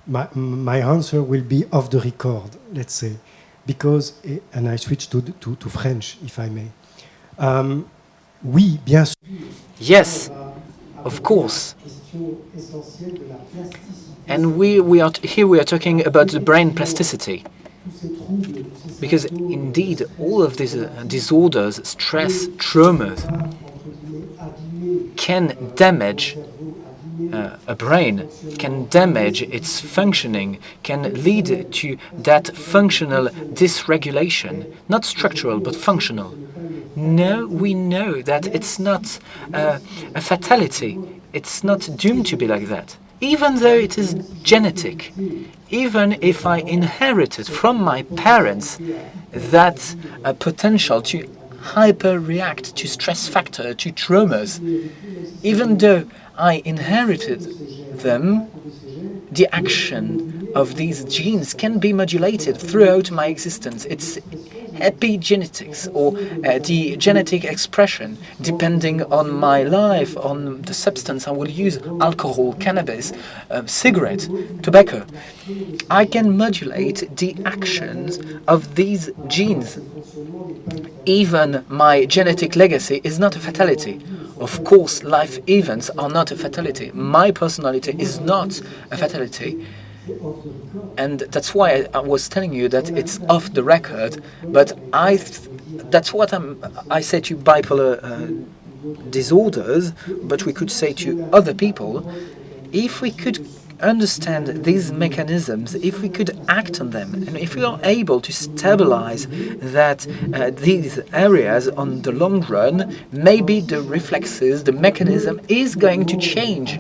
my answer will be off the record, let's say, because, and I switch to French, if I may. Oui, bien sûr. Yes, of course. And we are talking about the brain plasticity. Because indeed, all of these disorders, stress, traumas, can damage a brain, can damage its functioning, can lead to that functional dysregulation, not structural but functional. No, we know that it's not a fatality. It's not doomed to be like that. Even though it is genetic, even if I inherited from my parents that potential to hyper-react to stress factor, to traumas, even though I inherited them, the action of these genes can be modulated throughout my existence. It's epigenetics, or the genetic expression, depending on my life, on the substance I will use, alcohol, cannabis, cigarette, tobacco. I can modulate the actions of these genes. Even my genetic legacy is not a fatality. Of course, life events are not a fatality. My personality is not a fatality. And that's why I was telling you that it's off the record, but that's what I say to bipolar disorders, but we could say to other people, if we could understand these mechanisms, if we could act on them, and if we are able to stabilize that these areas on the long run, maybe the reflexes, the mechanism is going to change,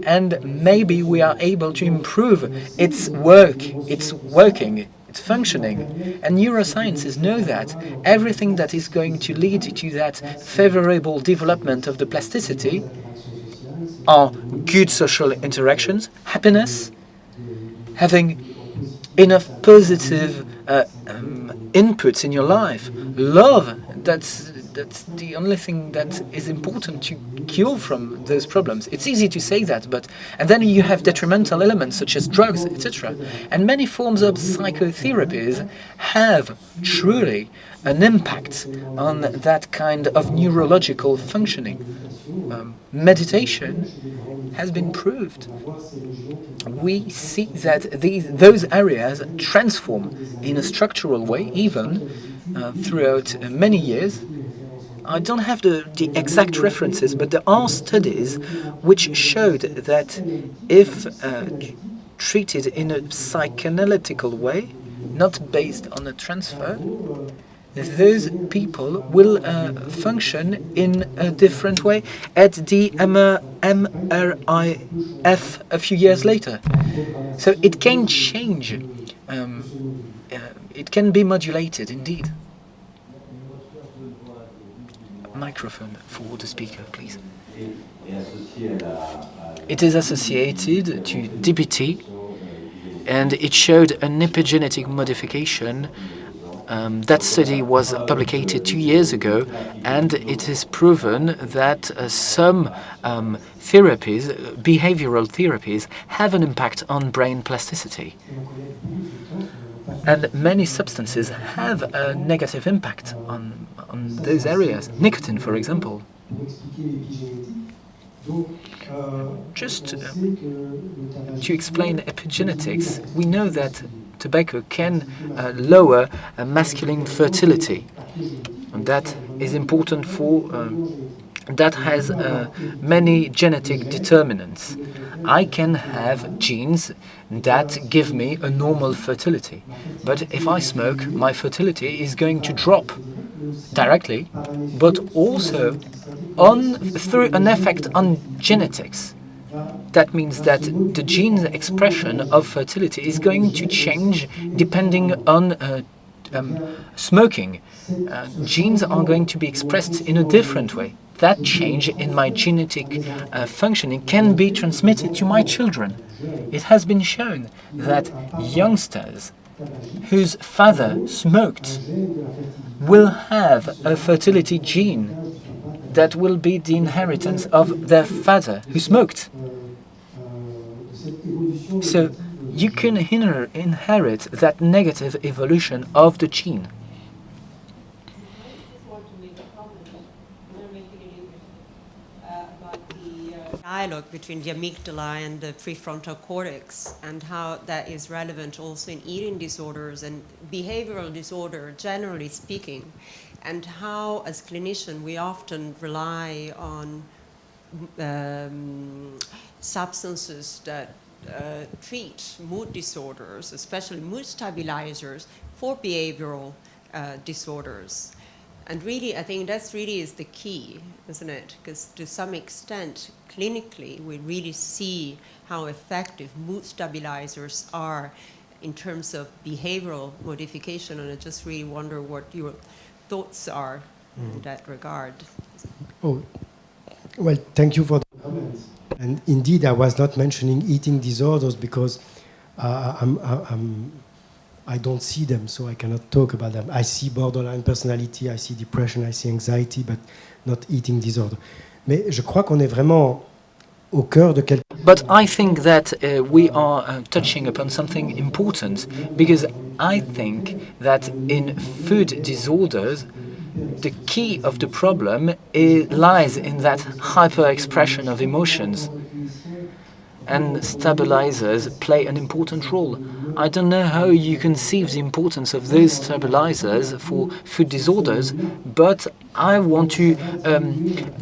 and maybe we are able to improve its working, its functioning. And neurosciences know that everything that is going to lead to that favorable development of the plasticity are good social interactions, happiness, having enough positive inputs in your life, love. That's the only thing that is important to cure from those problems. It's easy to say that, and then you have detrimental elements such as drugs, etc. And many forms of psychotherapies have truly an impact on that kind of neurological functioning. Meditation has been proved. We see that those areas transform in a structural way, even throughout many years. I don't have the exact references, but there are studies which showed that if treated in a psychoanalytical way, not based on a transfer, those people will function in a different way at the MRIF a few years later. So it can change. It can be modulated, indeed. Microphone for the speaker, please. It is associated to DBT, and it showed an epigenetic modification. That study was published 2 years ago, and it is proven that some therapies, behavioral therapies, have an impact on brain plasticity. And many substances have a negative impact on those areas. Nicotine, for example. Just to explain epigenetics, we know that tobacco can lower masculine fertility. And that is important for, that has many genetic determinants. I can have genes that give me a normal fertility. But if I smoke, my fertility is going to drop directly, but also through an effect on genetics. That means that the gene expression of fertility is going to change depending on smoking. Genes are going to be expressed in a different way. That change in my genetic functioning can be transmitted to my children. It has been shown that youngsters whose father smoked will have a fertility gene that will be the inheritance of their father who smoked. So you can inherit that negative evolution of the gene. I just want to make a comment. I'm going to make it in English about the dialogue between the amygdala and the prefrontal cortex, and how that is relevant also in eating disorders and behavioral disorder, generally speaking, and how, as clinicians, we often rely on substances that treat mood disorders, especially mood stabilizers, for behavioral disorders. And really, I think that's really is the key, isn't it? Because to some extent, clinically, we really see how effective mood stabilizers are in terms of behavioral modification. And I just really wonder what your thoughts are in that regard. Oh, well, thank you for the comments. And indeed, I was not mentioning eating disorders because I don't see them, so I cannot talk about them. I see borderline personality, I see depression, I see anxiety, but not eating disorder. Mais je crois qu'on est vraiment au cœur de quelque... But I think that we are touching upon something important, because I think that in food disorders, the key of the problem lies in that hyper-expression of emotions. And stabilizers play an important role. I don't know how you conceive the importance of those stabilizers for food disorders, but I want to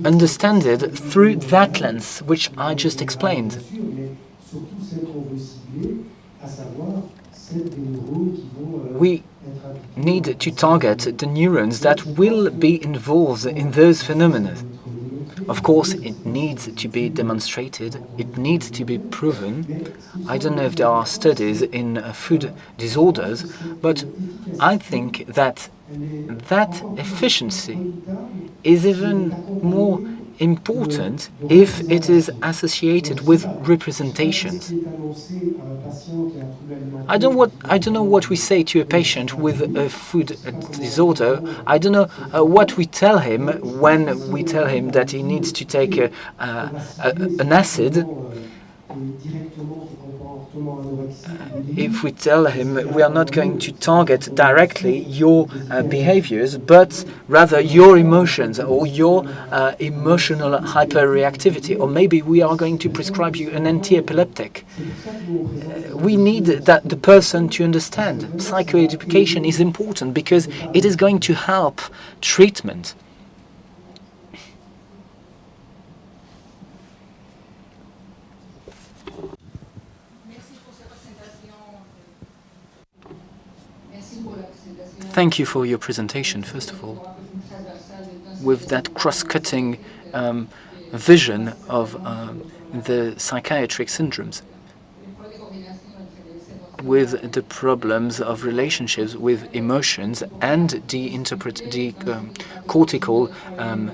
understand it through that lens, which I just explained. We need to target the neurons that will be involved in those phenomena. Of course, it needs to be demonstrated, it needs to be proven. I don't know if there are studies in food disorders, but I think that that efficiency is even more important if it is associated with representations. I don't know what we say to a patient with a food disorder. I don't know what we tell him when we tell him that he needs to take an acid. If we tell him we are not going to target directly your behaviors, but rather your emotions or your emotional hyperreactivity, or maybe we are going to prescribe you an anti-epileptic. We need the person to understand. Psychoeducation is important because it is going to help treatment. Thank you for your presentation, first of all, with that cross-cutting vision of the psychiatric syndromes, with the problems of relationships with emotions and the cortical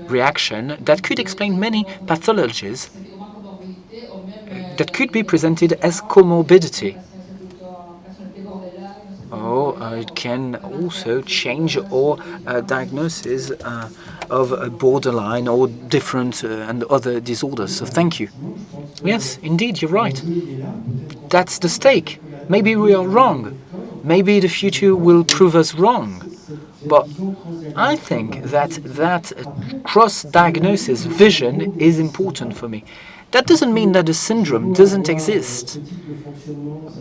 reaction that could explain many pathologies that could be presented as comorbidity. Or it can also change our diagnosis of borderline or different and other disorders. So thank you. Yes, indeed, you're right. That's the stake. Maybe we are wrong. Maybe the future will prove us wrong. But I think that cross-diagnosis vision is important for me. That doesn't mean that the syndrome doesn't exist,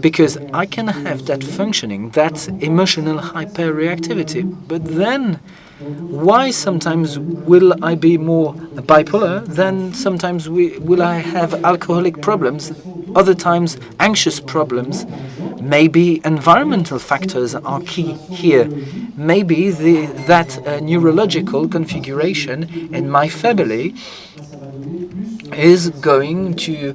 because I can have that functioning, that emotional hyperreactivity. But then, why sometimes will I be more bipolar, then sometimes will I have alcoholic problems, other times anxious problems? Maybe environmental factors are key here. Maybe that neurological configuration in my family is going to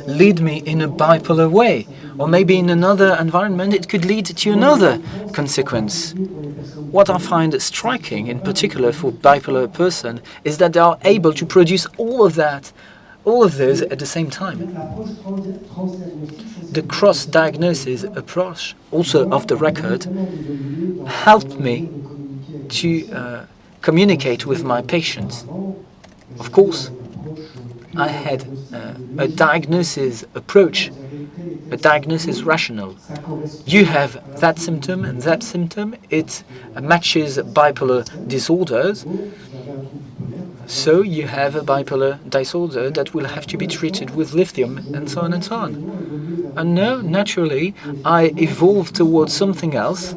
lead me in a bipolar way. Or maybe in another environment it could lead to another consequence. What I find striking, in particular for bipolar person, is that they are able to produce all of those at the same time. The cross-diagnosis approach, also off the record, helped me to communicate with my patients. Of course, I had a diagnosis approach, a diagnosis rationale. You have that symptom and that symptom. It matches bipolar disorders. So you have a bipolar disorder that will have to be treated with lithium and so on and so on. And no, naturally, I evolved towards something else.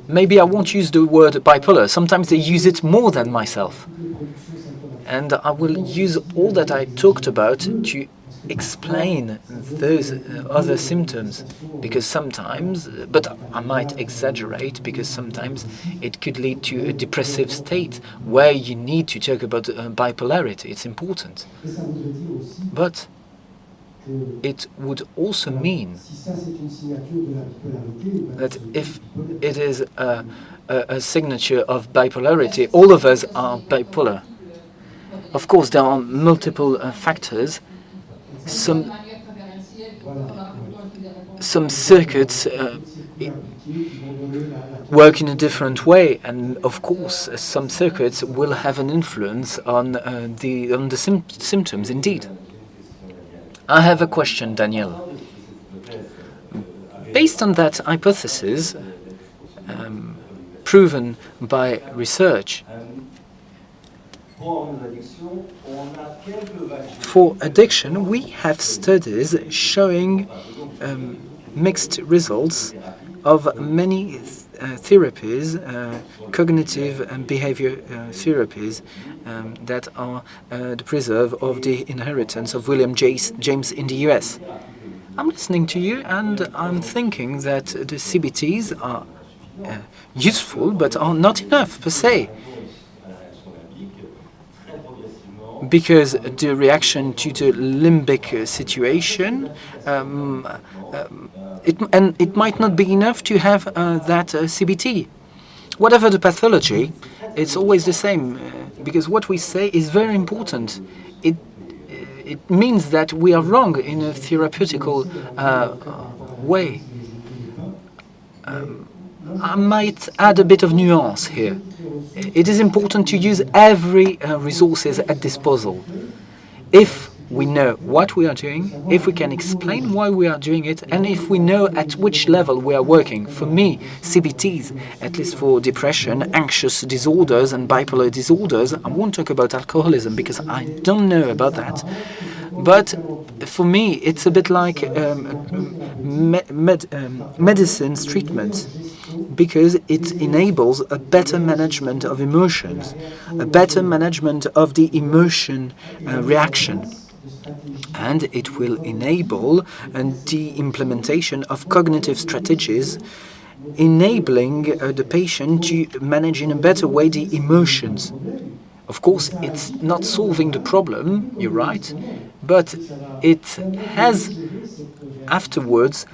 Maybe I won't use the word bipolar. Sometimes they use it more than myself. And I will use all that I talked about to explain those other symptoms, because sometimes, but I might exaggerate, because sometimes it could lead to a depressive state where you need to talk about bipolarity. It's important. But it would also mean that if it is a signature of bipolarity, all of us are bipolar. Of course, there are multiple factors. Some circuits work in a different way, and of course, some circuits will have an influence on the symptoms. Indeed, I have a question, Daniel. Based on that hypothesis, proven by research, for addiction, we have studies showing mixed results of many therapies, cognitive and behavior therapies that are the preserve of the inheritance of William James in the US. I'm listening to you and I'm thinking that the CBTs are useful but are not enough per se. Because the reaction to the limbic situation, it might not be enough to have that CBT. Whatever the pathology, it's always the same, because what we say is very important. It means that we are wrong in a therapeutical way. I might add a bit of nuance here. It is important to use every resources at disposal. If we know what we are doing, if we can explain why we are doing it, and if we know at which level we are working. For me, CBTs, at least for depression, anxious disorders and bipolar disorders, I won't talk about alcoholism because I don't know about that. But for me, it's a bit like medicine's treatment, because it enables a better management of emotions, a better management of the emotion reaction. And it will enable the implementation of cognitive strategies, enabling the patient to manage in a better way the emotions. Of course, it's not solving the problem, you're right, but it has afterwards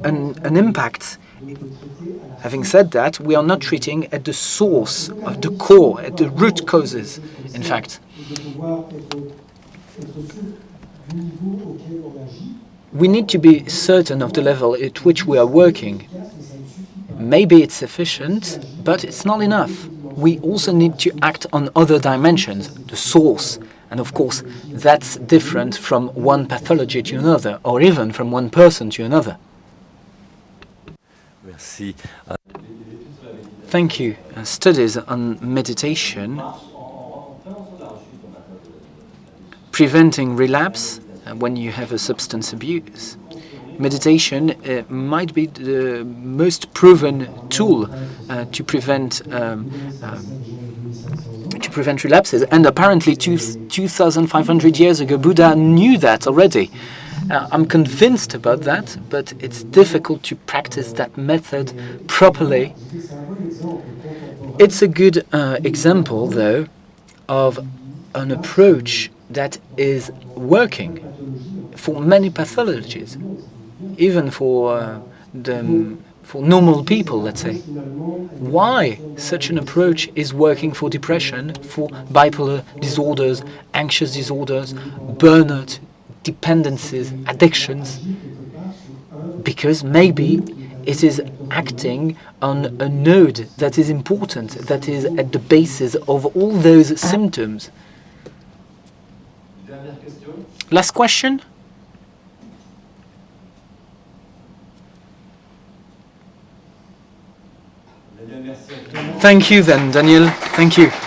an impact. Having said that, we are not treating at the source of the core, at the root causes, in fact. We need to be certain of the level at which we are working. Maybe it's sufficient, but it's not enough. We also need to act on other dimensions, the source. And of course, that's different from one pathology to another, or even from one person to another. Merci. Thank you. Studies on meditation, preventing relapse when you have a substance abuse. Meditation might be the most proven tool to prevent relapses, and apparently 2,500 years ago Buddha knew that already. I'm convinced about that, but it's difficult to practice that method properly. It's a good example, though, of an approach that is working for many pathologies, even for normal people, let's say. Why such an approach is working for depression, for bipolar disorders, anxious disorders, burnout, dependencies, addictions? Because maybe it is acting on a node that is important, that is at the basis of all those symptoms. Last question? Thank you then, Daniel. Thank you.